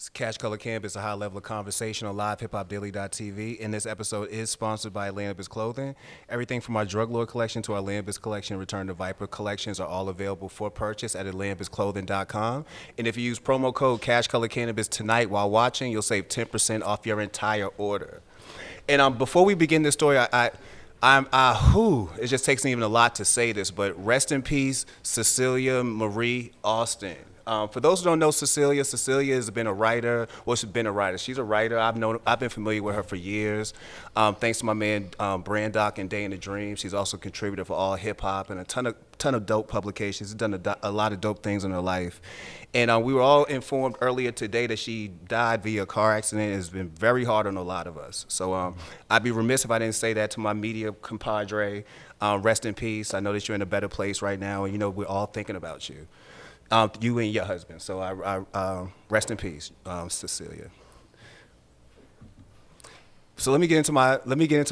It's CashColorCannabis, a high level of conversation on live-hip-hop-daily.tv. And this episode is sponsored by Cannabis Clothing. Everything from our Drug Lord collection to our Cannabis collection, Return to Viper collections are all available for purchase at cannabisclothing.com. And if you use promo code CashColorCannabis tonight while watching, you'll save 10% off your entire order. And before we begin this story, it just takes even a lot to say this, but rest in peace, Cecilia Marie Austin. For those who don't know Cecilia has been a writer. Well, she's been a writer. She's a writer. I've been familiar with her for years. Thanks to my man Brandoc and Day in the Dream. She's also a contributor for All Hip Hop and a ton of dope publications. She's done a lot of dope things in her life. And we were all informed earlier today that she died via a car accident. It's been very hard on a lot of us. So I'd be remiss if I didn't say that to my media compadre. Rest in peace. I know that you're in a better place right now, and we're all thinking about you. You and your husband. So I rest in peace, Cecilia. So let me get into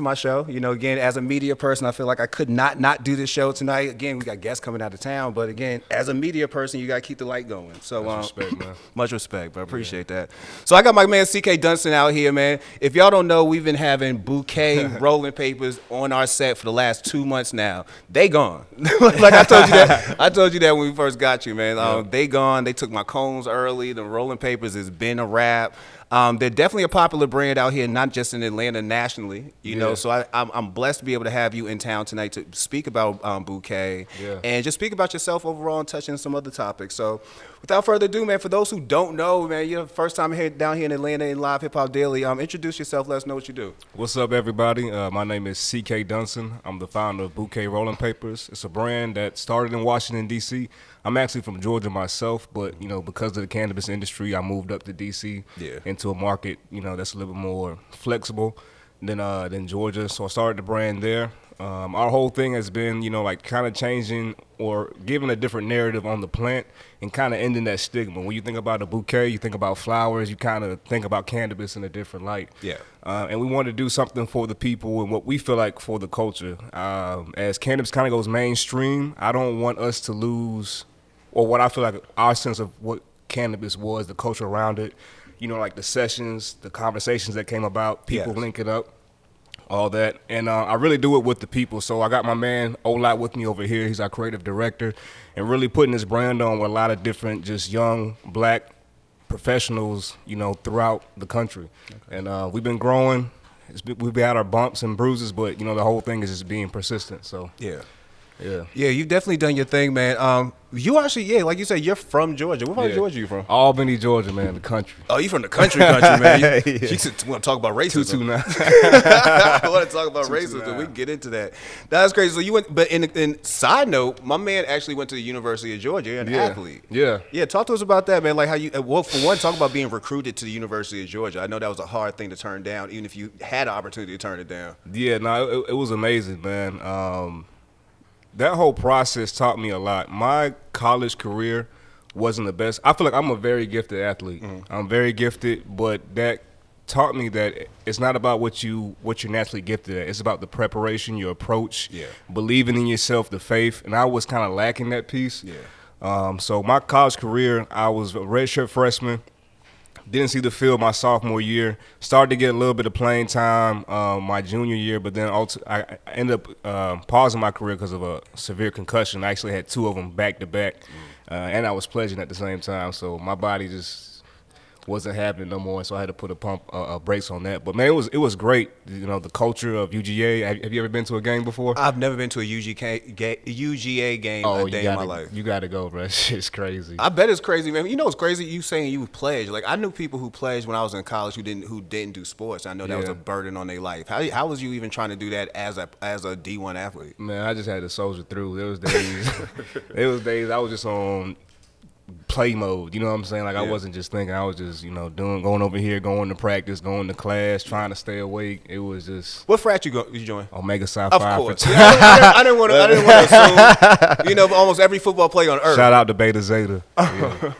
my show. Again, as a media person, I feel like I could not do this show tonight. Again, we got guests coming out of town, but again, as a media person, you got to keep the light going. So much respect, man. Much respect, but I appreciate that. So I got my man CK Dunson out here, man. If y'all don't know, we've been having Boque rolling papers on our set for the last 2 months now. They gone. Like I told you that when we first got you, man. They gone. They took my cones early. The rolling papers has been a wrap. They're definitely a popular brand out here, not just in Atlanta, nationally. So I'm blessed to be able to have you in town tonight to speak about Boque and just speak about yourself overall and touch on some other topics. So without further ado, man, for those who don't know, man, you're the first time down here in Atlanta in Live Hip Hop Daily. Introduce yourself. Let us know what you do. What's up, everybody? My name is CK Dunson. I'm the founder of Boque Rolling Papers. It's a brand that started in Washington, D.C. I'm actually from Georgia myself, but, because of the cannabis industry, I moved up to D.C. Into a market, that's a little bit more flexible than Georgia. So I started the brand there. Our whole thing has been, kind of changing or giving a different narrative on the plant and kind of ending that stigma. When you think about a bouquet, you think about flowers, you kind of think about cannabis in a different light. And we want to do something for the people and what we feel like for the culture. As cannabis kind of goes mainstream, I don't want us to lose, or what I feel like our sense of what cannabis was, the culture around it, like the sessions, the conversations that came about, people linking up, all that. And I really do it with the people. So I got my man Olat with me over here. He's our creative director and really putting his brand on with a lot of different just young black professionals, throughout the country. Okay. And we've been growing. We've had our bumps and bruises, but, the whole thing is just being persistent. So Yeah, you've definitely done your thing, man. You actually, like you said, you're from Georgia. What part of Georgia are you from? Albany, Georgia, man, the country. Oh, you from the country, man. You want to talk about racism. 229. I want to talk about racism. We can get into that. That's crazy. So you went, but in side note, my man actually went to the University of Georgia. You're an athlete. Yeah. Talk to us about that, man. Like how you, well, for one, talk about being recruited to the University of Georgia. I know that was a hard thing to turn down, even if you had an opportunity to turn it down. Yeah, no, it was amazing, man. That whole process taught me a lot. My college career wasn't the best. I feel like I'm a very gifted athlete. Mm-hmm. I'm very gifted, but that taught me that it's not about what you're naturally gifted at. It's about the preparation, your approach, believing in yourself, the faith. And I was kind of lacking that piece. So my college career, I was a redshirt freshman. Didn't see the field my sophomore year. Started to get a little bit of playing time my junior year, but then I ended up pausing my career because of a severe concussion. I actually had 2 of them back to back, and I was pledging at the same time. So my body just wasn't happening no more, so I had to put a brakes on that. But man, it was great. The culture of UGA. Have you ever been to a game before? I've never been to a UGA game a day in my life. You got to go, bro. It's crazy. I bet it's crazy, man. It's crazy you saying you pledged. Like I knew people who pledged when I was in college who didn't do sports. I know that was a burden on their life. How was you even trying to do that as a D1 athlete? Man, I just had to soldier through. There was days I was just on play mode, you know what I'm saying? Like I wasn't just thinking, I was just, going over here, going to practice, going to class, trying to stay awake. It was just. What frat you join? Omega Psi Phi. Of course. I didn't want to assume. Almost every football player on earth. Shout out to Beta Zeta. Yeah.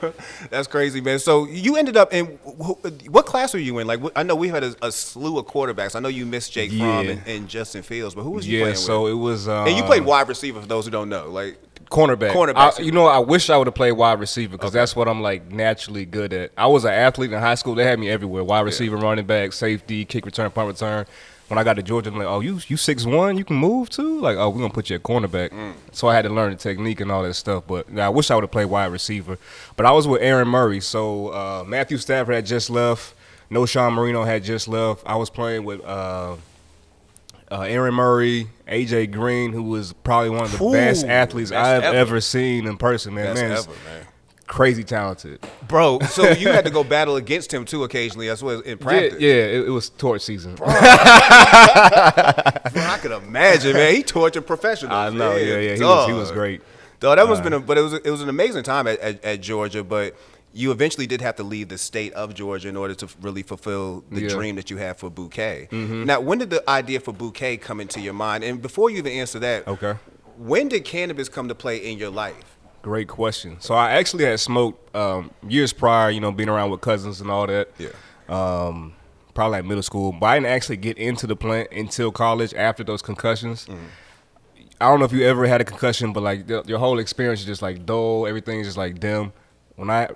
That's crazy, man. So you ended up in what class were you in? Like I know we had a slew of quarterbacks. I know you missed Jake Fromm and Justin Fields, but who was you playing with? So it was. And you played wide receiver for those who don't know. Like Cornerback. Cornerback. I wish I would have played wide receiver because that's what I'm like naturally good at. I was an athlete in high school. They had me everywhere: wide receiver, running back, safety, kick return, punt return. When I got to Georgia, I'm like, oh, you 6'1", you can move too? Like, oh, we're gonna put you at cornerback. So I had to learn the technique and all that stuff. But I wish I would have played wide receiver. But I was with Aaron Murray. So Matthew Stafford had just left. No Sean Marino had just left. I was playing with Aaron Murray, AJ Green, who was probably one of the best athletes I've ever seen in person, man. Man. Crazy talented. Bro, so you had to go battle against him too occasionally as well in practice. Yeah, it was torch season. Bro, I could imagine, man. He tortured professionals. I know, yeah. He was great. Though that must been but it was an amazing time at Georgia, but you eventually did have to leave the state of Georgia in order to really fulfill the dream that you had for Boque. Now, when did the idea for Boque come into your mind? And before you even answer that, when did cannabis come to play in your life? Great question. So I actually had smoked years prior, being around with cousins and all that. Yeah. Probably like middle school. But I didn't actually get into the plant until college after those concussions. I don't know if you ever had a concussion, but like your whole experience is just like dull. Everything is just like dim. When I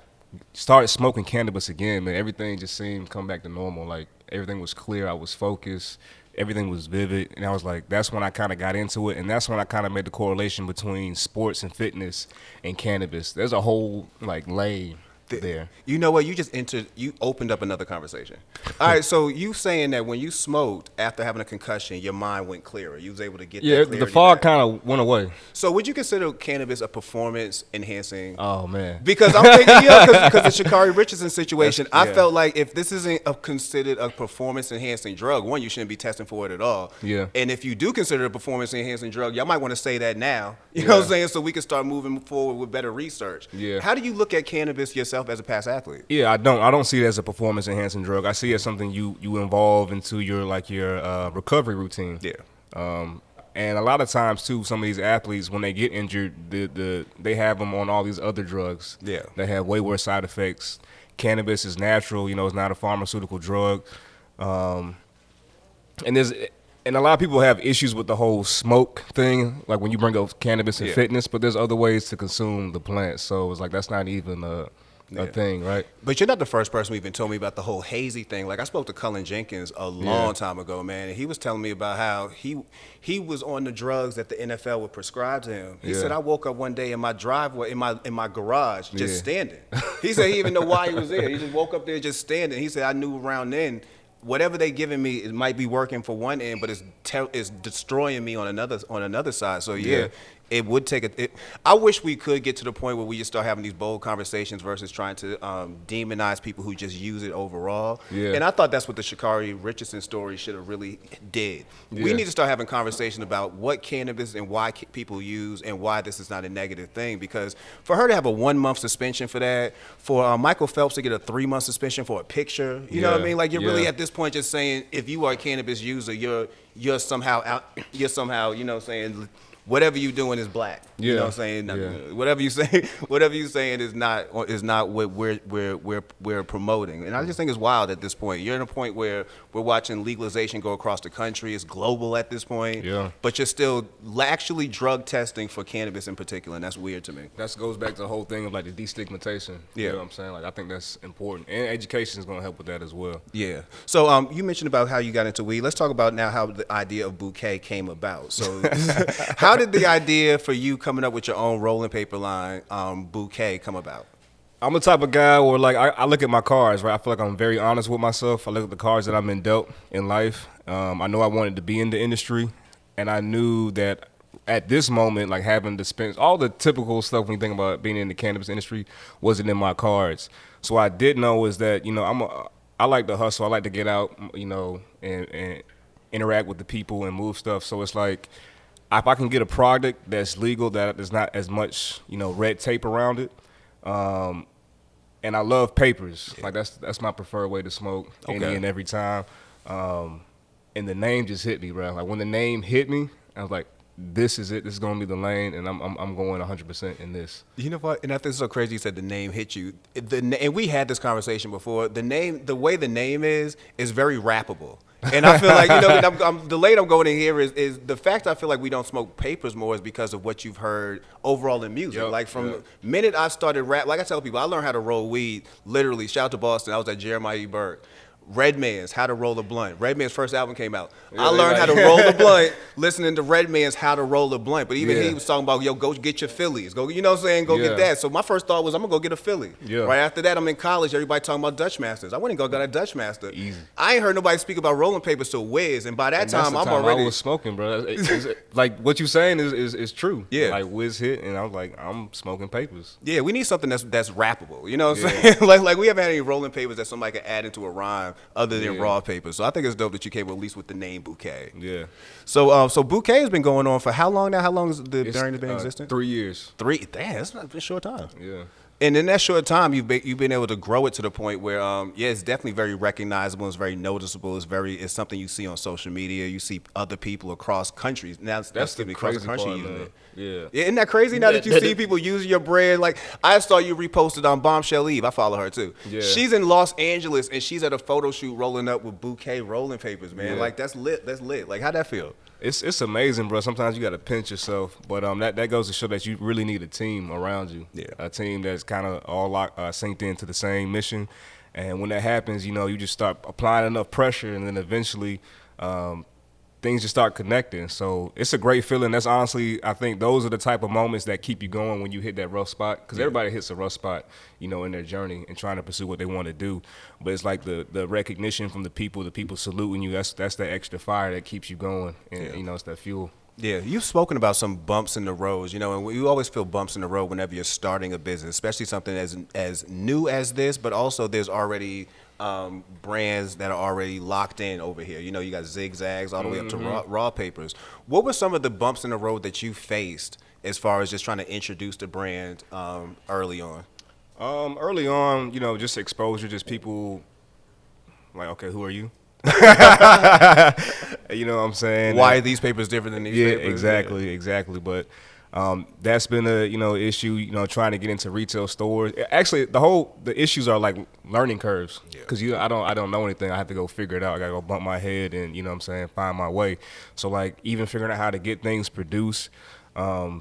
started smoking cannabis again, man, everything just seemed to come back to normal. Like everything was clear. I was focused. Everything was vivid, and I was like, that's when I kind of got into it, and that's when I kind of made the correlation between sports and fitness and cannabis. There's a whole like lane there. You know what? You opened up another conversation. All right, so you saying that when you smoked after having a concussion, your mind went clearer. You was able to get that clarity the fog kind of went away. So would you consider cannabis a performance enhancing? Oh man, because I'm thinking because the Sha'Carri Richardson situation, I felt like if this isn't considered a performance enhancing drug, one, you shouldn't be testing for it at all. Yeah. And if you do consider it a performance enhancing drug, y'all might want to say that now. You know what I'm saying? So we can start moving forward with better research. Yeah. How do you look at cannabis yourself as a past athlete? Yeah, I don't see it as a performance enhancing drug. I see it as something you involve into your recovery routine. Yeah. And a lot of times too, some of these athletes, when they get injured, they have them on all these other drugs. Yeah. That have way worse side effects. Cannabis is natural, it's not a pharmaceutical drug. And a lot of people have issues with the whole smoke thing, like when you bring up cannabis and fitness, but there's other ways to consume the plant. So it's like that's not even a thing, right? But you're not the first person who even told me about the whole hazy thing. Like I spoke to Cullen Jenkins a long time ago, man, and he was telling me about how he was on the drugs that the NFL would prescribe to him. He said, I woke up one day in my driveway, in my garage, just standing. He said he didn't even know why he was there. He just woke up there just standing. He said, I knew around then, whatever they giving me, it might be working for one end, but it's destroying me on another side. So it would take I wish we could get to the point where we just start having these bold conversations versus trying to demonize people who just use it overall. Yeah. And I thought that's what the Sha'Carri Richardson story should have really did. Yeah. We need to start having conversations about what cannabis and why people use and why this is not a negative thing. Because for her to have a 1-month suspension for that, for Michael Phelps to get a 3-month suspension for a picture, you know what I mean? Like you're really at this point just saying if you are a cannabis user, you're somehow saying whatever you're doing is black. You know what I'm saying? Yeah. Whatever you saying is not what we're promoting. And I just think it's wild at this point. You're at a point where we're watching legalization go across the country. It's global at this point. Yeah. But you're still actually drug testing for cannabis in particular, and that's weird to me. That goes back to the whole thing of like the destigmatization. You know what I'm saying? Like I think that's important. And education is going to help with that as well. Yeah. So you mentioned about how you got into weed. Let's talk about now how the idea of Boque came about. So how did the idea for you coming up with your own rolling paper line, Boque, come about? I'm the type of guy where like I look at my cards, right? I feel like I'm very honest with myself. I look at the cards that I've been dealt in life. I know I wanted to be in the industry, and I knew that at this moment, like having to spend all the typical stuff when you think about being in the cannabis industry wasn't in my cards. So what I did know is that I like to hustle. I like to get out, and interact with the people and move stuff. So it's like, if I can get a product that's legal, that there's not as much, red tape around it, and I love papers. Like that's my preferred way to smoke any and every time. And the name just hit me, bro. Like when the name hit me, I was like, this is it. This is gonna be the lane, and I'm going 100% in this. You know what? And I think it's so crazy you said the name hit you. And we had this conversation before. The way the name is very rappable. And I feel like, the late I'm going in here is the fact I feel like we don't smoke papers more is because of what you've heard overall in music. Yep, Like from the minute I started rap, like I tell people, I learned how to roll weed, literally, shout out to Boston, I was at Jeremiah E. Burke. Redman's How to Roll a Blunt. Redman's first album came out. I learned how to roll a blunt listening to Redman's How to Roll a Blunt. But even he was talking about, go get your Phillies. Go, you know what I'm saying? Go get that. So my first thought was, I'm going to go get a Philly. Yeah. Right after that, I'm in college. Everybody talking about Dutch Masters. I went and got a Dutch Master. Easy. I ain't heard nobody speak about rolling papers till Wiz. And by that time, I'm already. I was smoking, bro. Like, what you saying is true. Yeah. Like, Wiz hit, and I was like, I'm smoking papers. Yeah, we need something that's rappable. You know what I'm saying? like we haven't had any rolling papers that somebody can add into a rhyme other than raw papers. So I think it's dope that you came at least with the name Boque. Yeah. So Boque has been going on for how long now? How long has the brand been existing? 3 years. Damn, that's not a short time. Yeah. And in that short time, you've been able to grow it to the point where, it's definitely very recognizable. It's very noticeable. It's something you see on social media. You see other people across countries. Now that's the across crazy the country part, using man. it. Yeah. Isn't that crazy now that you see people using your brand? Like, I saw you reposted on Bombshell Eve. I follow her too. Yeah. She's in Los Angeles and she's at a photo shoot rolling up with Boque rolling papers, man. Yeah. Like, that's lit. That's lit. Like, how'd that feel? It's amazing, bro. Sometimes you got to pinch yourself, but that goes to show that you really need a team around you. Yeah. A team that's kind of all synced into the same mission, and when that happens, you just start applying enough pressure, and then eventually things just start connecting. So it's a great feeling. That's honestly, I think those are the type of moments that keep you going when you hit that rough spot, because everybody hits a rough spot, in their journey and trying to pursue what they want to do. But it's like the recognition from the people saluting you. That's that extra fire that keeps you going, and it's that fuel. Yeah, you've spoken about some bumps in the roads, and you always feel bumps in the road whenever you're starting a business, especially something as new as this, but also there's already brands that are already locked in over here. You got zigzags all the way up to raw papers. What were some of the bumps in the road that you faced as far as just trying to introduce the brand early on? Early on, just exposure, just people like, okay, who are you? You know what I'm saying? Why are these papers different than these papers? Exactly. But that's been a issue. Trying to get into retail stores. Actually, the issues are like learning curves, because I don't know anything. I have to go figure it out. I gotta go bump my head and find my way. So like even figuring out how to get things produced,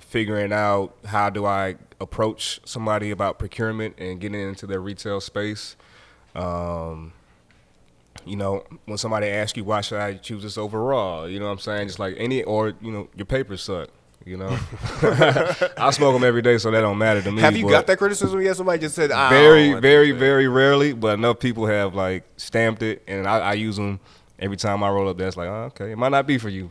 figuring out how do I approach somebody about procurement and getting into their retail space. When somebody asks you why should I choose this over raw, just like your papers suck. I smoke them every day, so that don't matter to me. Have you got that criticism yet? Somebody just said, very rarely, but enough people have like stamped it, and I use them every time I roll up there. It's like, oh, okay, it might not be for you,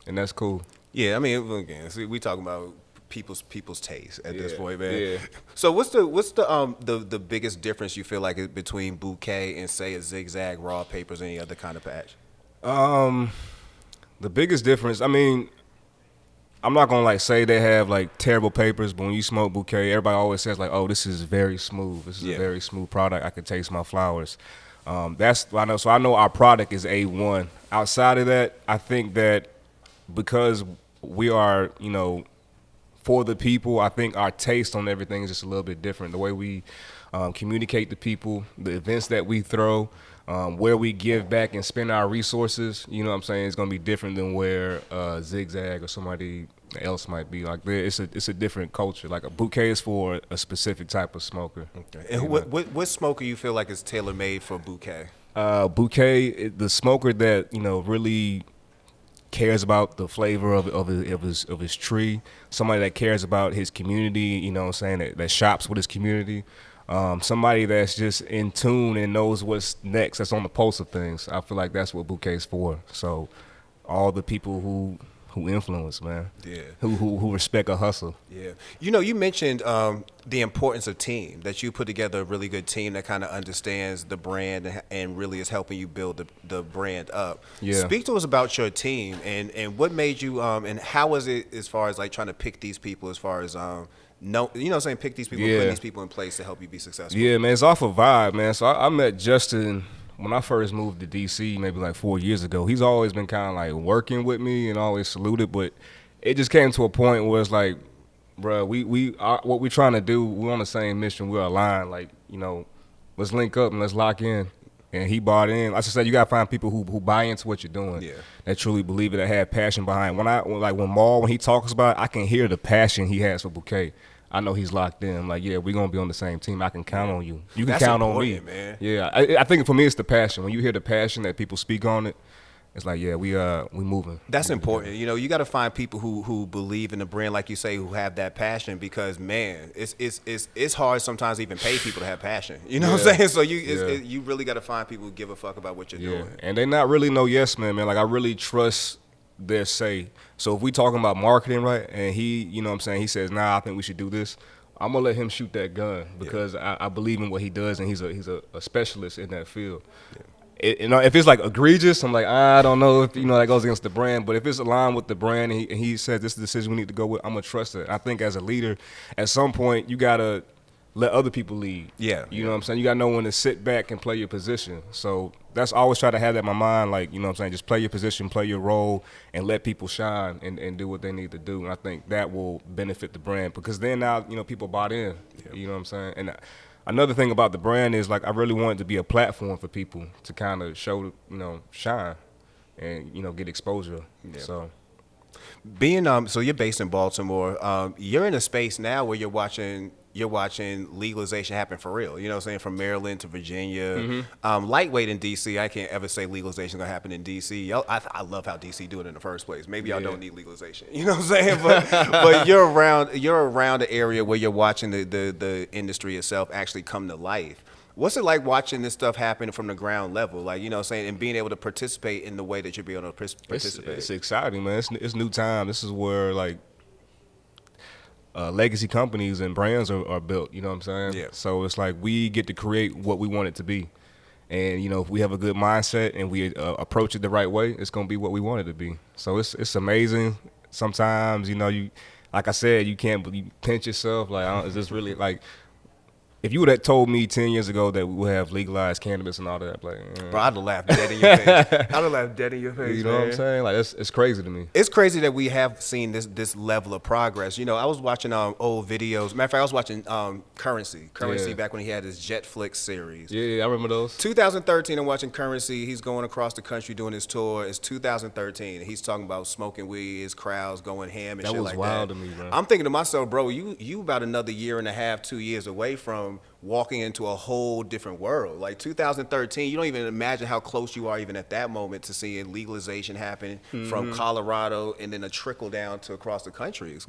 and that's cool. Yeah, I mean, again, see, we talking about people's taste at this point, man. Yeah. So what's the biggest difference you feel like is between Boque and say a zigzag, raw papers, any other kind of patch? The biggest difference, I mean, I'm not gonna like say they have like terrible papers, but when you smoke Boque, everybody always says like, oh, this is very smooth. This is a very smooth product. I can taste my flowers. That's what I know. So I know our product is A1. Outside of that, I think that because we are, for the people, I think our taste on everything is just a little bit different. The way we communicate to people, the events that we throw, where we give back and spend our resources, is going to be different than where Zigzag or somebody else might be. Like it's a different culture. Like a Boque is for a specific type of smoker. Okay. And what smoker you feel like is tailor made for Boque? Boque, the smoker that really cares about the flavor of his tree, somebody that cares about his community, that shops with his community, somebody that's just in tune and knows what's next, that's on the pulse of things. I feel like that's what Boque is for. So all the people who influence, man. Yeah. Who respect a hustle. Yeah. You mentioned the importance of team, that you put together a really good team that kind of understands the brand and really is helping you build the brand up. Yeah. Speak to us about your team and what made you and how was it as far as like trying to pick these people as far as pick these people, put these people in place to help you be successful. Yeah, man, it's off a vibe, man. So I met Justin when I first moved to DC maybe like 4 years ago. He's always been kind of like working with me and always saluted, but it just came to a point where it's like, bro, what we trying to do, we're on the same mission, we're aligned. Like, you know, let's link up and let's lock in. And he bought in. Like I said, you gotta find people who buy into what you're doing. Yeah. That truly believe it, that have passion behind. When he talks about it, I can hear the passion he has for Boque. I know he's locked in. I'm like, yeah, we're gonna be on the same team. I can count on you. You can That's count on me, man. Yeah, I think for me it's the passion. When you hear the passion that people speak on it, it's like, yeah, we moving. That's important. You know, you got to find people who believe in the brand, like you say, who have that passion. Because man, it's hard sometimes to even pay people to have passion. You know what I'm saying? So you really got to find people who give a fuck about what you're doing. And they not really no yes man. Like I really trust their say. So if we talking about marketing, right, and he, you know what I'm saying, he says, nah, I think we should do this. I'm gonna let him shoot that gun because I believe in what he does, and he's a specialist in that field. Yeah. You know, if it's like egregious, I'm like, I don't know if, you know, that goes against the brand. But if it's aligned with the brand and he says this is the decision we need to go with, I'm going to trust it. I think as a leader, at some point, you got to let other people lead. Yeah. You know what I'm saying? You got to know when to sit back and play your position. So that's always try to have that in my mind, like, you know what I'm saying, just play your position, play your role, and let people shine and do what they need to do. And I think that will benefit the brand because then now, you know, people bought in. Yeah. You know what I'm saying? And another thing about the brand is, like, I really want it to be a platform for people to kind of show, you know, shine and, you know, get exposure. Yeah. So so you're based in Baltimore. You're in a space now where you're watching legalization happen for real. You know what I'm saying? From Maryland to Virginia. Lightweight in D.C., I can't ever say legalization is going to happen in D.C. I love how D.C. do it in the first place. Maybe y'all don't need legalization. You know what I'm saying? But you're around the area where you're watching the industry itself actually come to life. What's it like watching this stuff happen from the ground level? Like, you know what I'm saying? And being able to participate in the way that you're being able to participate. It's exciting, man. It's new time. This is where, like, legacy companies and brands are built, you know what I'm saying? Yeah. So it's like we get to create what we want it to be. And, you know, if we have a good mindset and we approach it the right way, it's going to be what we want it to be. So it's amazing. Sometimes, you know, like I said, you pinch yourself. Like, is this really, like, if you would have told me 10 years ago that we would have legalized cannabis and all that, like, bro, I'd have laughed dead in your face. I'd have laughed dead in your face. You know what I'm saying? Like, it's crazy to me. It's crazy that we have seen this level of progress. You know, I was watching old videos. Matter of fact, I was watching Currency back when he had his Jetflix series. Yeah, I remember those. 2013, I'm watching Currency. He's going across the country doing his tour. It's 2013. And he's talking about smoking weed, his crowds going ham and shit like that. That was wild to me, bro. I'm thinking to myself, bro, you about another year and a half, 2 years away from walking into a whole different world. Like 2013, you don't even imagine how close you are even at that moment to seeing legalization happen from Colorado and then a trickle down to across the countries.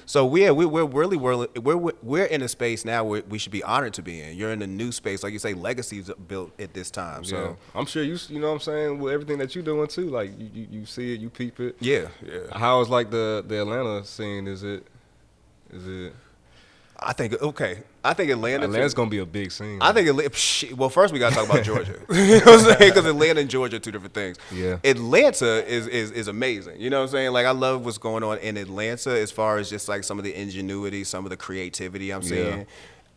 So we're in a space now where we should be honored to be in. You're in a new space, like you say, legacies built at this time. So yeah. I'm sure you know what I'm saying, with everything that you're doing too. Like you see it, you peep it. Yeah. How is like the Atlanta scene? Is it? I think Atlanta's gonna be a big scene. I think well, first we gotta talk about Georgia. You know what I'm saying? Because Atlanta and Georgia are two different things. Yeah. Atlanta is amazing. You know what I'm saying? Like, I love what's going on in Atlanta as far as just like some of the ingenuity, some of the creativity I'm seeing. Yeah.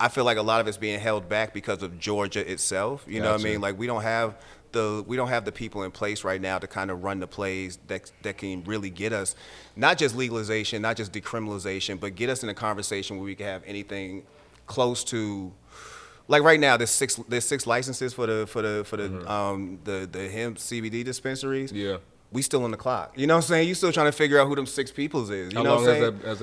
I feel like a lot of it's being held back because of Georgia itself. You know what I mean? Like, we don't have the people in place right now to kind of run the plays that can really get us not just legalization, not just decriminalization, but get us in a conversation where we can have anything close to, like right now there's six licenses for the hemp CBD dispensaries. Yeah. We still on the clock. You know what I'm saying? You still trying to figure out who them 6 peoples is. You know what I'm saying? Has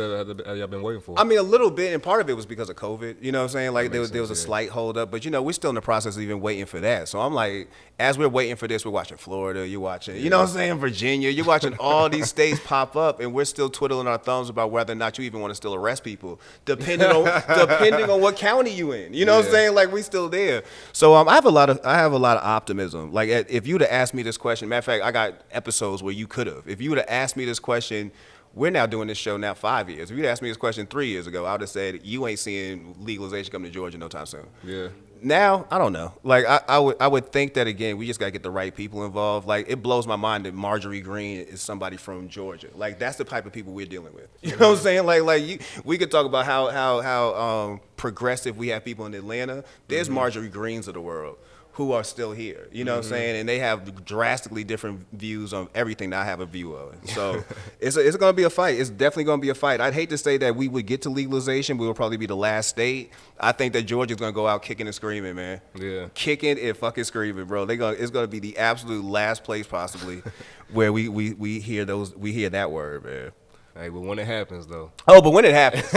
y'all been waiting for? I mean, a little bit, and part of it was because of COVID. You know what I'm saying? Like, there was a slight hold up, but, you know, we're still in the process of even waiting for that. So I'm like, as we're waiting for this, we're watching Florida, you're watching, you know what I'm saying, Virginia, you're watching all these states pop up, and we're still twiddling our thumbs about whether or not you even want to still arrest people, depending on what county you in. You know what I'm saying? Like, we still there. So I have a lot of optimism. Like, if you would have asked me this question, matter of fact, I got episodes where you could have. If you would have asked me this question, we're now doing this show now 5 years. If you'd asked me this question 3 years ago, I would have said, you ain't seeing legalization come to Georgia no time soon. Yeah. Now, I don't know. Like, I would think that, again, we just got to get the right people involved. Like, it blows my mind that Marjorie Greene is somebody from Georgia. Like, that's the type of people we're dealing with. You know what I'm saying? We could talk about how progressive we have people in Atlanta. There's Marjorie Greenes of the world. who are still here. You know what I'm saying? And they have drastically different views on everything that I have a view of. So it's going to be a fight. It's definitely going to be a fight. I'd hate to say that we would get to legalization. We will probably be the last state. I think that Georgia's going to go out kicking and screaming, man. Yeah. Kicking and fucking screaming, bro. It's going to be the absolute last place possibly where we hear that word, man. Hey, but when it happens, though. Oh, but when it happens.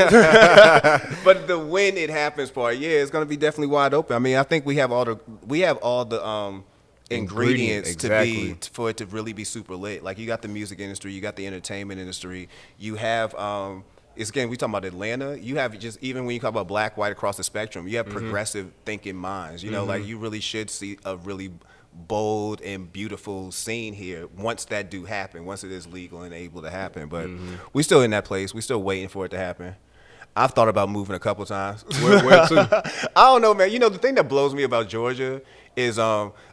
But the when it happens part, yeah, it's gonna be definitely wide open. I mean, I think we have all the ingredients exactly. for it to really be super lit. Like you got the music industry, you got the entertainment industry, you have it's again we talking about Atlanta. You have just even when you talk about black, white across the spectrum, you have progressive thinking minds. You know, like you really should see a really bold and beautiful scene here once that do happen, once it is legal and able to happen. But we still in that place. We still waiting for it to happen. I've thought about moving a couple times. Where to? I don't know, man. You know, the thing that blows me about Georgia is,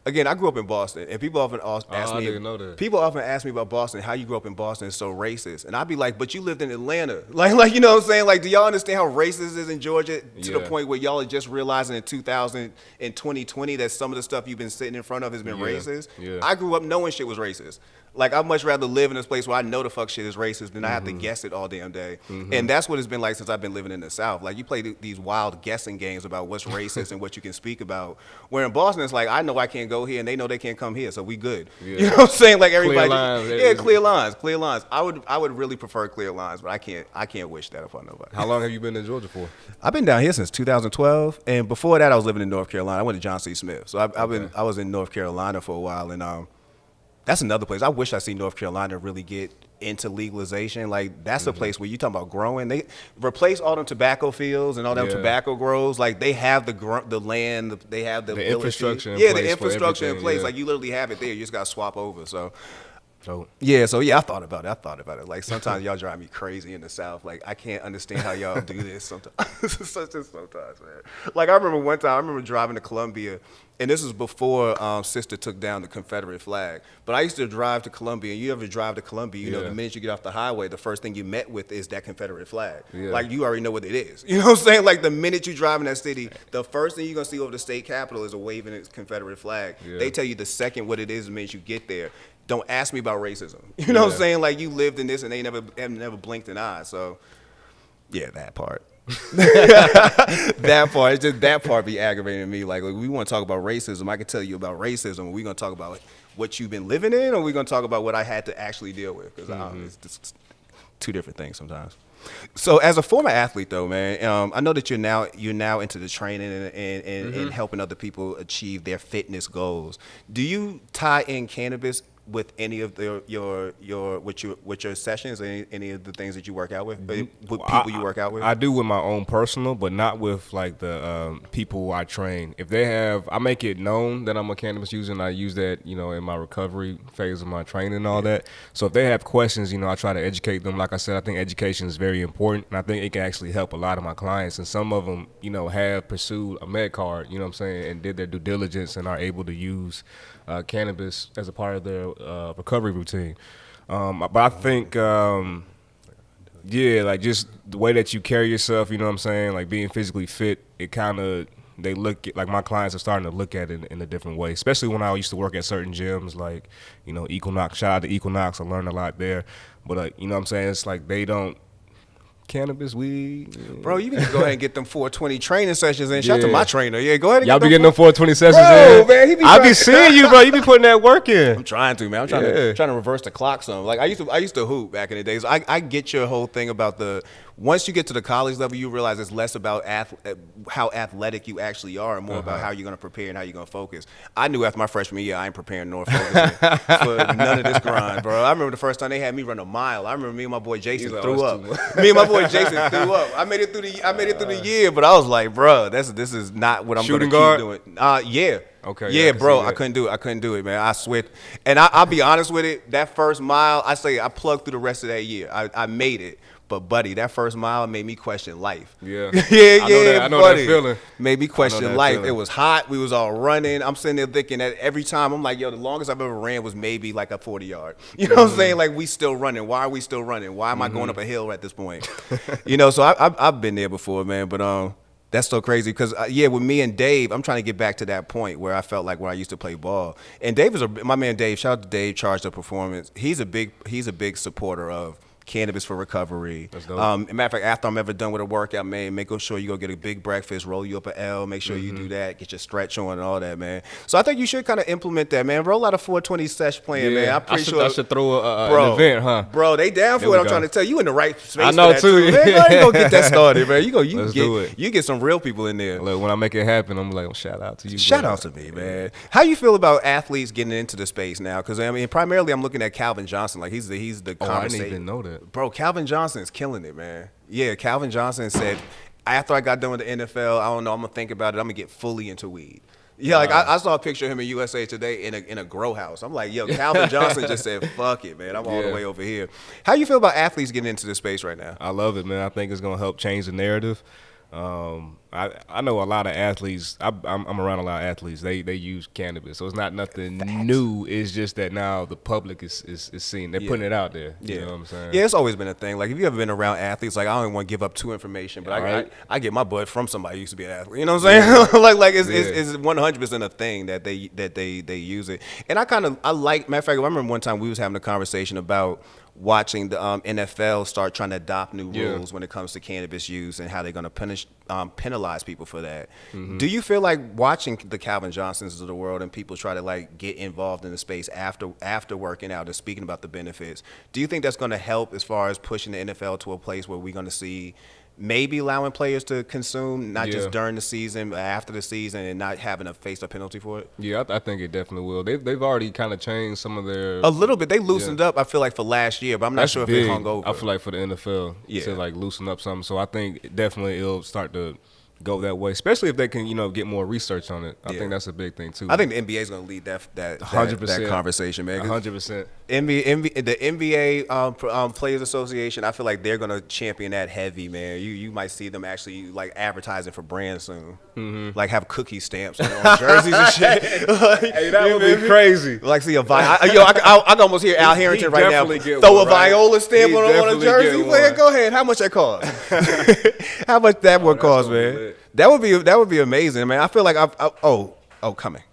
again, I grew up in Boston, and people often ask I me, didn't know that. people often ask me about Boston, how you grew up in Boston is so racist, and I'd be like, but you lived in Atlanta, like you know what I'm saying? Like, do y'all understand how racist it is in Georgia to the point where y'all are just realizing in 2020 that some of the stuff you've been sitting in front of has been racist? Yeah. I grew up knowing shit was racist. Like, I'd much rather live in this place where I know the fuck shit is racist than I have to guess it all damn day. And that's what it's been like since I've been living in the South. Like, you play these wild guessing games about what's racist and what you can speak about. Where in Boston, it's like, I know I can't go here, and they know they can't come here, so we good. Yeah. You know what I'm saying? Like, everybody. Clear lines. Clear lines. I would really prefer clear lines, but I can't wish that upon nobody. How long have you been in Georgia for? I've been down here since 2012, and before that, I was living in North Carolina. I went to John C. Smith, so I was in North Carolina for a while, and that's another place. I wish I see North Carolina really get into legalization. Like, that's a place where you talking about growing. They replace all them tobacco fields and all them tobacco grows. Like, they have the land, they have the infrastructure. The infrastructure in place. Like, you literally have it there. You just got to swap over. So I thought about it. Like, sometimes y'all drive me crazy in the South. Like, I can't understand how y'all do this sometimes. Sometimes, man. Like, I remember driving to Columbia, and this was before Sister took down the Confederate flag. But I used to drive to Columbia, and you ever drive to Columbia, you know, the minute you get off the highway, the first thing you met with is that Confederate flag. Yeah. Like, you already know what it is. You know what I'm saying? Like, the minute you drive in that city, the first thing you're going to see over the state capitol is a waving Confederate flag. Yeah. They tell you the second what it is the minute you get there. Don't ask me about racism. You know what I'm saying? Like, you lived in this and they never blinked an eye. So, yeah, that part. That part be aggravating me. Like, we want to talk about racism. I can tell you about racism. Are we going to talk about what you've been living in, or are we going to talk about what I had to actually deal with? Because it's just two different things sometimes. So, as a former athlete, though, man, I know that you're now into the training and helping other people achieve their fitness goals. Do you tie in cannabis with any of your sessions, any of the things that you work out with people you work out with? I do with my own personal, but not with like the people I train. If they have, I make it known that I'm a cannabis user, and I use that, you know, in my recovery phase of my training and all that. So if they have questions, you know, I try to educate them. Like I said, I think education is very important, and I think it can actually help a lot of my clients. And some of them, you know, have pursued a med card, you know what I'm saying, and did their due diligence and are able to use cannabis as a part of their recovery routine. But I think, like just the way that you carry yourself, you know what I'm saying, like being physically fit, it kind of, they look at, like my clients are starting to look at it in a different way, especially when I used to work at certain gyms, like, you know, Equinox, shout out to Equinox, I learned a lot there. But, you know what I'm saying, it's like they don't, cannabis, weed. Bro, you need to go ahead and get them 420 training sessions in. Shout out to my trainer. Yeah, go ahead and y'all be getting them 420 sessions in. Man, I be seeing you, bro. You be putting that work in. I'm trying to, man. I'm trying to reverse the clock some. Like, I used to hoop back in the days. I get your whole thing about once you get to the college level, you realize it's less about how athletic you actually are and more about how you're going to prepare and how you're going to focus. I knew after my freshman year, I ain't preparing nor focusing for none of this grind, bro. I remember the first time they had me run a mile. I remember me and my boy Jason threw up. Me and my boy Jason threw up. I made it through the year, but I was like, bro, this is not what I'm going to keep doing. Yeah. Okay. Yeah, bro, I couldn't do it, man. I swear. And I'll be honest with it. That first mile, I plugged through the rest of that year. I made it. But, buddy, that first mile made me question life. Yeah. I know that feeling. Made me question life. Feeling. It was hot. We was all running. I'm sitting there thinking that every time, I'm like, yo, the longest I've ever ran was maybe like a 40-yard. You know what I'm saying? Like, we still running. Why are we still running? Why am I going up a hill at this point? You know, so I've been there before, man. But That's so crazy because yeah, with me and Dave, I'm trying to get back to that point where I felt like when I used to play ball. And Dave is my man. Dave, shout out to Dave, Charged Up Performance. He's a big supporter of cannabis for recovery. That's dope. Matter of fact, after I'm ever done with a workout, man, make sure you go get a big breakfast, roll you up an L, make sure you do that, get your stretch on and all that, man. So I think you should kind of implement that, man. Roll out a 420 sesh plan, man. I'm pretty sure I should throw an event, huh? Bro, they down for There it. we I'm go. trying to tell you, in the right space. I know for that too. Man, go ahead and go get that started, man. Let's do it. You get some real people in there. Look, when I make it happen, I'm like, shout out to you. Shout bro. out to me, man. How you feel about athletes getting into the space now? Because I mean, primarily I'm looking at Calvin Johnson. Like he's the Oh, I conversation. didn't even know that. Bro, Calvin Johnson is killing it, man. Yeah, Calvin Johnson said, after I got done with the NFL, I don't know, I'm gonna think about it. I'm gonna get fully into weed. Yeah, like I saw a picture of him in USA Today in a grow house. I'm like, yo, Calvin Johnson just said, fuck it, man. I'm all the Yeah. way over here. How you feel about athletes getting into the space right now? I love it, man. I think it's gonna help change the narrative. I know a lot of athletes. I'm around a lot of athletes. They use cannabis, so it's not nothing new. It's just that now the public is seeing. They're putting it out there. You know what I'm saying? Yeah, it's always been a thing. Like, if you ever been around athletes, like, I don't even want to give up too information, but Right. I get my bud from somebody who used to be an athlete. You know what I'm saying? like it's 100% a thing that they use it. And I like, matter of fact, I remember one time we was having a conversation about watching the NFL start trying to adopt new rules when it comes to cannabis use and how they're going to penalize people for that. Do you feel like watching the Calvin Johnsons of the world and people try to like get involved in the space after working out and speaking about the benefits, do you think that's going to help as far as pushing the NFL to a place where we're going to see maybe allowing players to consume, not just during the season, but after the season, and not having to face a penalty for it? Yeah, I think it definitely will. They've already kind of changed some of their. A little bit. They loosened up, I feel like, for last year, but I'm not That's sure big. if it hung over. I feel like for the NFL to like loosen up something. So I think definitely it'll start to go that way, especially if they can, get more research on it. I think that's a big thing too. I think the NBA is going to lead that 100%. conversation, man. 100%. The NBA Players Association, I feel like they're going to champion that heavy, man. You might see them actually like advertising for brands soon, like have cookie stamps on jerseys and shit. Hey, that would be crazy. Like see a I can almost hear Al Harrington right now throw a Viola stamp on a jersey. Man, go ahead. How much that cost? How much that would cost, man? That would be amazing, man. I feel like coming.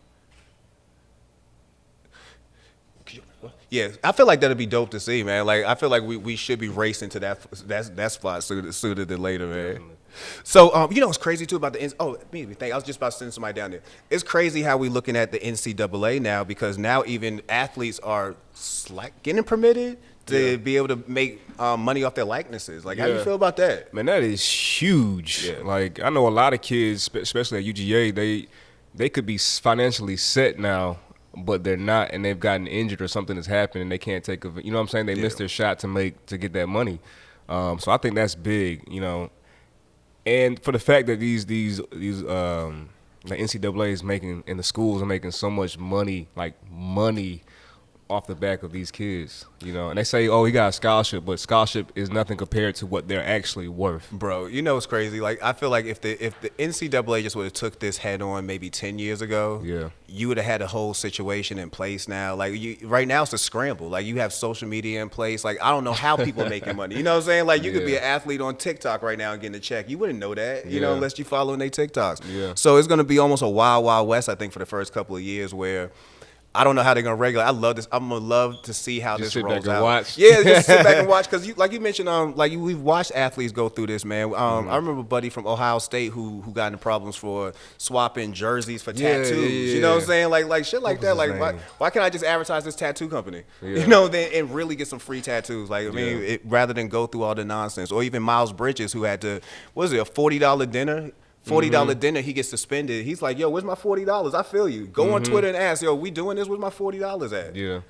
Yeah, I feel like that'd be dope to see, man. Like I feel like we should be racing to that spot sooner than later, man. Definitely. So you know what's crazy too about the I was just about to send somebody down there. It's crazy how we looking at the NCAA now, because now even athletes are getting permitted to be able to make money off their likenesses. Like, how do you feel about that? Man, that is huge. Yeah. Like, I know a lot of kids, especially at UGA, they could be financially set now, but they're not, and they've gotten injured or something has happened, and they can't take a, you know what I'm saying? They missed their shot to get that money. So I think that's big, And for the fact that these the NCAA is making, and the schools are making so much money, off the back of these kids, and they say, oh, he got a scholarship, but scholarship is nothing compared to what they're actually worth. Bro, it's crazy. Like, I feel like if the NCAA just would have took this head on maybe 10 years ago, you would have had a whole situation in place now. Like, right now it's a scramble. Like, you have social media in place. Like, I don't know how people are making money. You know what I'm saying? Like, you could be an athlete on TikTok right now and getting a check. You wouldn't know that, unless you following their TikToks. Yeah. So it's going to be almost a wild, wild west, I think, for the first couple of years, where I don't know how they're gonna regulate. I love this. I'm gonna love to see how just this rolls out. Sit back and watch. Yeah, just sit back and watch, because like you mentioned, we've watched athletes go through this, man. I remember a buddy from Ohio State who got into problems for swapping jerseys for tattoos. Yeah. You know what I'm saying? Like shit like that. Like why can't I just advertise this tattoo company? And really get some free tattoos. Like rather than go through all the nonsense. Or even Miles Bridges, who had to, a $40 dinner. $40 dinner, he gets suspended. He's like, yo, where's my $40? I feel you. Go on Twitter and ask, yo, we doing this? Where's my $40 at? Yeah.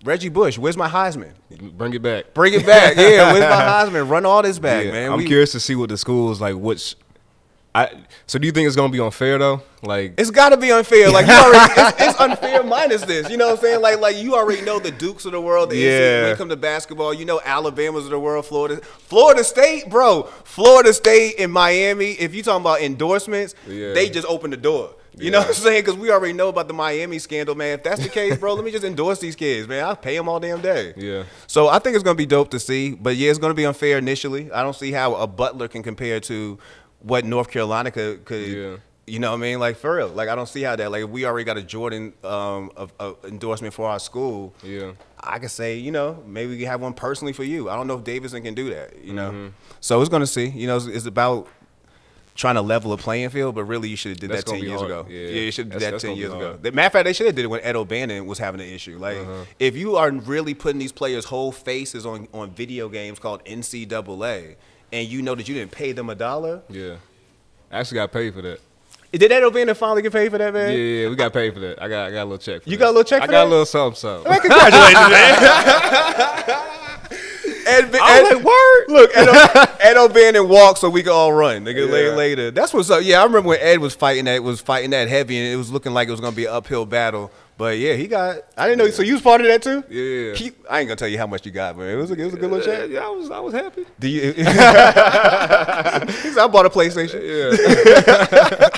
Reggie Bush, where's my Heisman? Bring it back. Bring it back. Yeah, where's my Heisman? Run all this back, man. I'm curious to see what the schools, so do you think it's gonna be unfair though? Like, it's gotta be unfair. Like, you already, it's unfair minus this. You know what I'm saying? Like you already know the Dukes of the world. When it comes to basketball, Alabama's of the world, Florida State, bro. Florida State and Miami. If you talking about endorsements, they just opened the door. You know what I'm saying? Because we already know about the Miami scandal, man. If that's the case, bro, let me just endorse these kids, man. I'll pay them all damn day. Yeah. So I think it's gonna be dope to see, but it's gonna be unfair initially. I don't see how a Butler can compare to what North Carolina could Yeah. you know what I mean? Like, for real. Like, I don't see how that, like, if we already got a Jordan endorsement for our school, Yeah. I could say, you know, maybe we can have one personally for you. I don't know if Davidson can do that, you know? Mm-hmm. So it's going to see. You know, it's about trying to level a playing field, but really you should have did That's that 10 gonna be years hard. ago. Yeah. You should have did that That's 10 gonna be years ago. hard. The matter of fact, they should have did it when Ed O'Bannon was having an issue. Like, if you are really putting these players' whole faces on video games called NCAA, and you know that you didn't pay them $1, Yeah. I actually got paid for that. did Ed O'Bannon finally get paid for that, man? Yeah, we got paid for that. I got a little check for You that. got a little check for I got that? a little something. Man, congratulations, man. I was like, word. Look, Ed O'Bannon walked so we could all run. Nigga, later. That's what's up. Yeah, I remember when Ed was fighting that heavy, and it was looking like it was gonna be an uphill battle. But yeah, he got. I didn't know. So you was part of that too? Yeah. I ain't gonna tell you how much you got, but it was a good little check. Yeah, I was happy. Do you? He said, I bought a PlayStation. Yeah.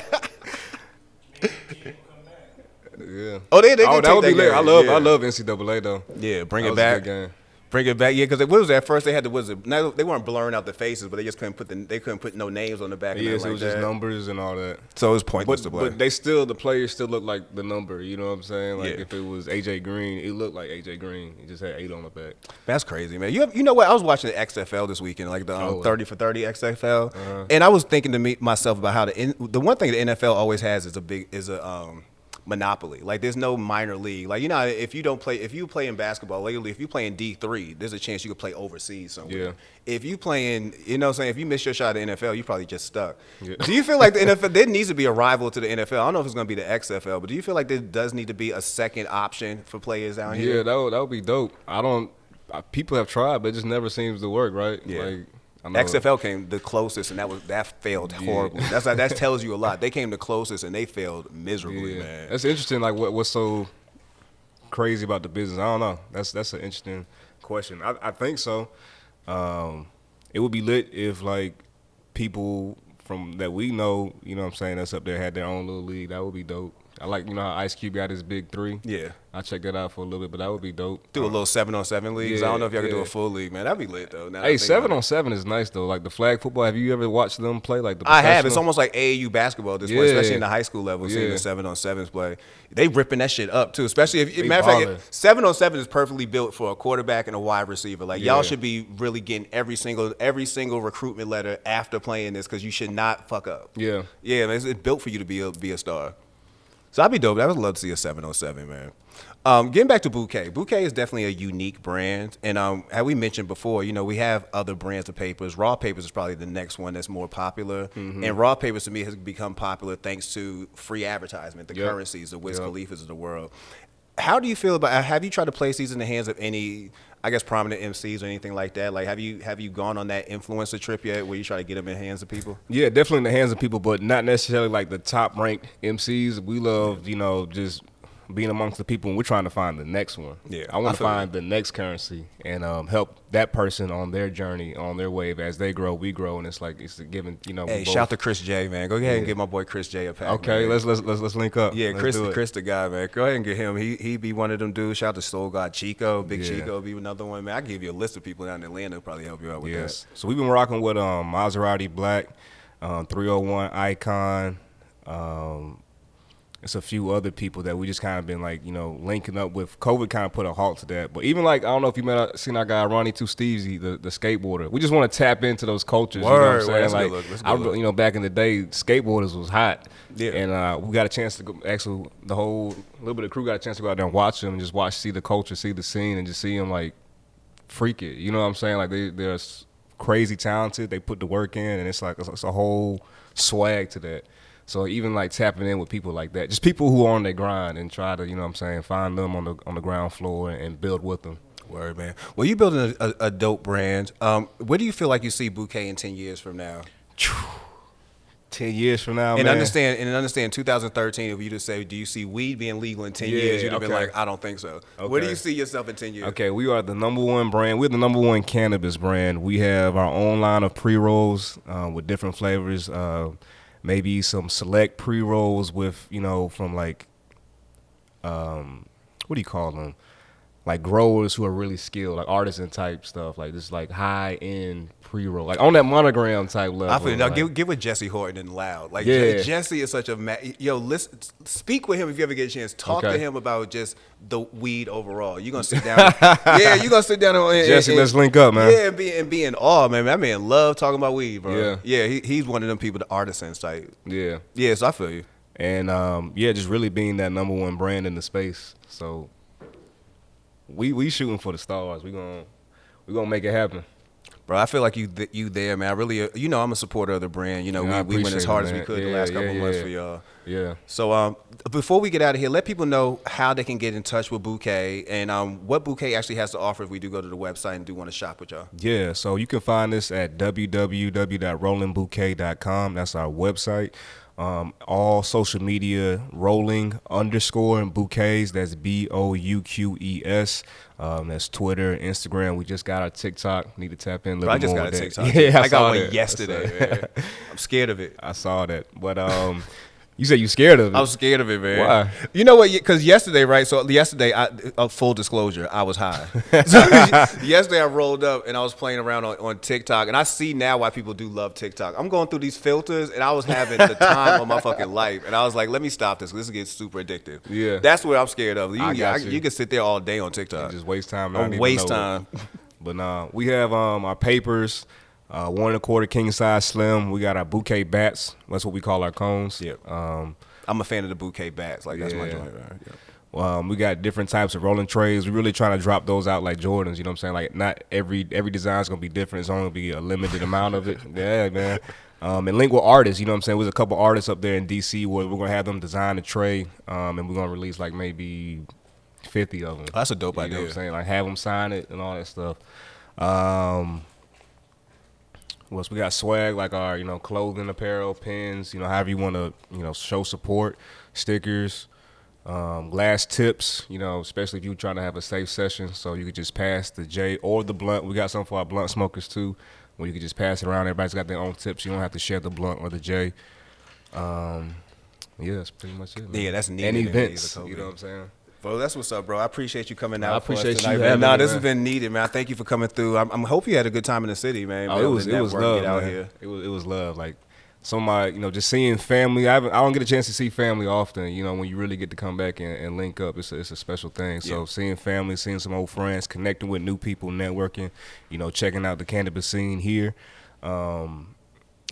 Yeah. Oh, they did that take would be lit. game. I love NCAA though. Yeah, bring That it was a back. good game. Bring it back, yeah. Because what was that? First they had they weren't blurring out the faces, but they just couldn't put no names on the back. Yes, like it was just numbers and all that. So it was pointless to play. But the players still look like the number. You know what I'm saying? Like if it was AJ Green, it looked like AJ Green. He just had 8 on the back. That's crazy, man. You know what? I was watching the XFL this weekend, like the 30 for 30 XFL, and I was thinking to myself about how the one thing the NFL always has is a monopoly. Like, there's no minor league. Like, you know, if you play in basketball, lately, if you play in D3, there's a chance you could play overseas somewhere. Yeah. If you playing, you know what I'm saying, if you miss your shot at the NFL, you probably just stuck. Yeah. Do you feel like the NFL, there needs to be a rival to the NFL? I don't know if it's going to be the XFL, but do you feel like there does need to be a second option for players down here? Yeah, that would be dope. People have tried, but it just never seems to work, right? Yeah. Like, I know. XFL came the closest, and that failed horribly. That tells you a lot. They came the closest, and they failed miserably, man. That's interesting. Like, what's so crazy about the business? I don't know. That's an interesting question. I think so. It would be lit if like people from that we know, you know what I'm saying, that's up there had their own little league. That would be dope. I like, you know how Ice Cube got his big 3. Yeah. I checked that out for a little bit, but that would be dope. Do a little 7-on-7 leagues. Yeah, I don't know if y'all can do yeah. a full league, man. That'd be lit though. Now Hey, 7-on-7 is nice though. Like the flag football. Have you ever watched them play? Like the I have. It's professional? almost like AAU basketball at this point, Yeah. especially in the high school level. Seeing Yeah. the 7-on-7s play, they ripping that shit up too. Especially if, They matter of ballin'. fact, 7-on-7 is perfectly built for a quarterback and a wide receiver. Like Yeah. y'all should be really getting every single recruitment letter after playing this because you should not fuck up. Yeah. Yeah, man, it's built for you to be a star. So I'd be dope. I would love to see a 7-on-7, man. Getting back to Boque. Boque is definitely a unique brand. And as we mentioned before, you know, we have other brands of papers. Raw Papers is probably the next one that's more popular. Mm-hmm. And Raw Papers, to me, has become popular thanks to free advertisement, the Yep. currencies, the Wiz Yep. Khalifas of the world. How do you feel about, have you tried to place these in the hands of any, I guess, prominent MCs or anything like that? Like, have you gone on that influencer trip yet where you try to get them in the hands of people? Yeah, definitely in the hands of people, but not necessarily like the top ranked MCs. We love, you know, just being amongst the people, and we're trying to find the next one. Yeah, I want I to feel find the next currency and help that person on their journey, on their wave. As they grow, we grow, and it's like it's a given. You know, Hey, shout to Chris J, man. Go ahead and give my boy Chris J a pack. Okay, man. let's link up. Yeah, Let's do it. Chris the guy, man. Go ahead and get him. He be one of them dudes. Shout out to Soul God Chico. Big Yeah. Chico be another one, man. I give you a list of people down in Atlanta who probably help you out with Yes. So we've been rocking with Maserati Black, 301 Icon. It's a few other people that we just kind of been like, you know, linking up with. COVID kind of put a halt to that. But even like, I don't know if you seen our guy Ronnie Two Stevesy, the skateboarder. We just want to tap into those cultures. Word, you know what I'm word. That's a saying? good Like, look. That's a good look. you know, back in the day, skateboarders was hot. Yeah. And we got a chance to go, actually, the whole little bit of crew got a chance to go out there and watch them and just see the culture, see the scene, and just see them like freak it. You know what I'm saying? Like they're crazy talented. They put the work in, and it's like it's a whole swag to that. So even like tapping in with people like that, just people who are on their grind and try to, you know what I'm saying, find them on the ground floor and build with them. Word, man. Well, you building a dope brand. Where do you feel like you see Boque in 10 years from now? 10 years from now, And man. understand 2013, if you just say, do you see weed being legal in 10 years? You'd have been okay. like, I don't think so. Where do Okay. you see yourself in 10 years? Okay, we are the #1 brand. We're the #1 cannabis brand. We have our own line of pre-rolls with different flavors. Maybe some select pre-rolls with, you know, from like, what do you call them? like growers who are really skilled, like artisan type stuff, like this like high end pre-roll, like on that monogram type level. I feel now. Like, Give with Jesse Horton and Loud. Like Yeah. Jesse is such a listen, speak with him if you ever get a chance. Talk Okay. to him about just the weed overall. You're gonna sit down. Yeah, you're gonna sit down and Jesse, let's link up, man. Yeah, and be in awe, man. That man love talking about weed, bro. Yeah. He's one of them people, the artisans type. Yeah. Yeah, so I feel you. And yeah, just really being that number one brand in the space. So we shooting for the stars. We gonna make it happen. Bro, I feel like you there, man. I really, I'm a supporter of the brand. You know, Yeah, I we went as hard as we appreciate it, could man. the last Yeah, couple yeah, months yeah. for y'all. Yeah. So before we get out of here, let people know how they can get in touch with Boque and what Boque actually has to offer if we do go to the website and do want to shop with y'all. Yeah, so you can find us at www.rollingbouquet.com. That's our website. All social media, rolling_bouquets. That's BOUQES. That's Twitter, Instagram. We just got our TikTok. Need to tap in a little Bro, I more. just got a with that. TikTok. Yeah, I got saw one that. yesterday, man. I'm scared of it. I saw that. But you said you scared of it. I was scared of it, man. Why? You know what? Because yesterday, right? So yesterday, full disclosure, I was high. So yesterday, I rolled up and I was playing around on TikTok, and I see now why people do love TikTok. I'm going through these filters, and I was having the time of my fucking life, and I was like, let me stop this. This gets super addictive. Yeah. That's what I'm scared of. I got you. You can sit there all day on TikTok. Just waste time. Don't waste time. But we have our papers, 1 1/4 king size slim. We got our bouquet bats. That's what we call our cones. Yep. I'm a fan of the Bouquet bats. Like that's my Yeah. joint, man. Yep. We got different types of rolling trays. We're really trying to drop those out like Jordans. You know what I'm saying? Like not every design's gonna be different. It's only gonna be a limited amount of it. Yeah, man. And link with artists. You know what I'm saying? There's a couple artists up there in DC where we're gonna have them design a tray, and we're gonna release like maybe 50 of them. That's a dope You idea. know what I'm saying? Like have them sign it and all that stuff. What else? We got swag like our, clothing, apparel, pins, however you want to, show support, stickers, glass tips, especially if you're trying to have a safe session. So you could just pass the J or the blunt. We got some for our blunt smokers too, where you could just pass it around. Everybody's got their own tips. You don't have to share the blunt or the J. Yeah, that's pretty much it, man. Yeah, that's needed. And in events, these, you know what I'm saying? Bro, that's what's up, bro. I appreciate you coming out. I appreciate for us you tonight, having man. me, This man. has been needed, man. Thank you for coming through. I hope you had a good time in the city, man. Oh, it was love, get out man. here. It was love. Like some of my, just seeing family. I don't get a chance to see family often. When you really get to come back and link up, it's a special thing. So Yeah. seeing family, seeing some old friends, connecting with new people, networking, checking out the cannabis scene here,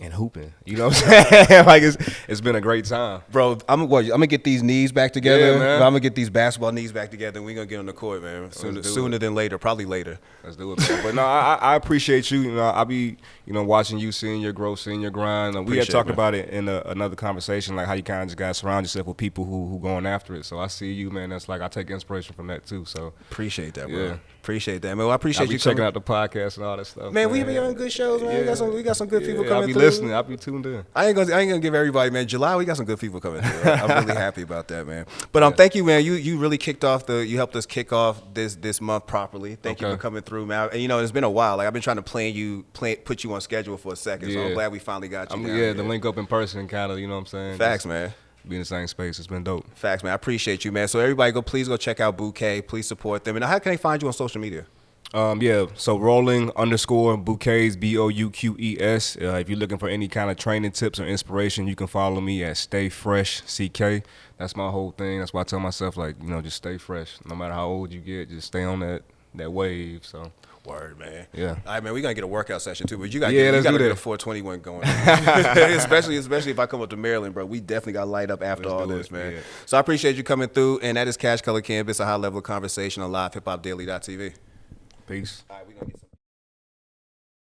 and hooping. You know what I'm saying? Like it's been a great time. Bro, I'm gonna get these knees back together. Yeah, man. I'm gonna get these basketball knees back together, and we're gonna get on the court, man. do Sooner than later, probably later. Let's do it, man. But no, I appreciate you. I'll be, watching you, seeing your growth, seeing your grind. We had Appreciate talked it, about it in another conversation, like how you kind of just got to surround yourself with people who going after it. So I see you, man. That's like I take inspiration from that too. So Appreciate that, bro. Yeah. Appreciate that, man. Well, I I'll appreciate be you checking coming. out the podcast and all that stuff. Man, we be on good shows, man. Yeah. We got some good people Yeah, coming I'll be through. listening. I'll be tuned in. I ain't gonna give everybody, man. July, we got some good people coming through. I'm really happy about that, man. But thank you, man. You really kicked off you helped us kick off this month properly. Thank you Okay. for coming through, man. And it's been a while. Like I've been trying to put you on schedule for a second. So I'm Yeah. glad we finally got you. I mean, down yeah, here. the link up in person, kind of. You know what I'm saying? Facts, Just man. Be in the same space. It's been dope. Facts, man. I appreciate you, man. So everybody, please go check out Bouquet. Please support them. And how can they find you on social media? Yeah, so rolling_bouquets, BOUQES. If you're looking for any kind of training tips or inspiration, you can follow me at Stay Fresh CK. That's my whole thing. That's why I tell myself, like, just stay fresh. No matter how old you get, just stay on that wave. So Word, man. Yeah. All right, man. We're gonna get a workout session too, but you got Yeah, let's to do get that. a 421 going. especially if I come up to Maryland, bro. We definitely got to light up after Let's all do this, it, man. yeah. So I appreciate you coming through, and that is CashColorCannabis, a high level of conversation on live hiphopdaily.tv. peace. All right, we're gonna get some.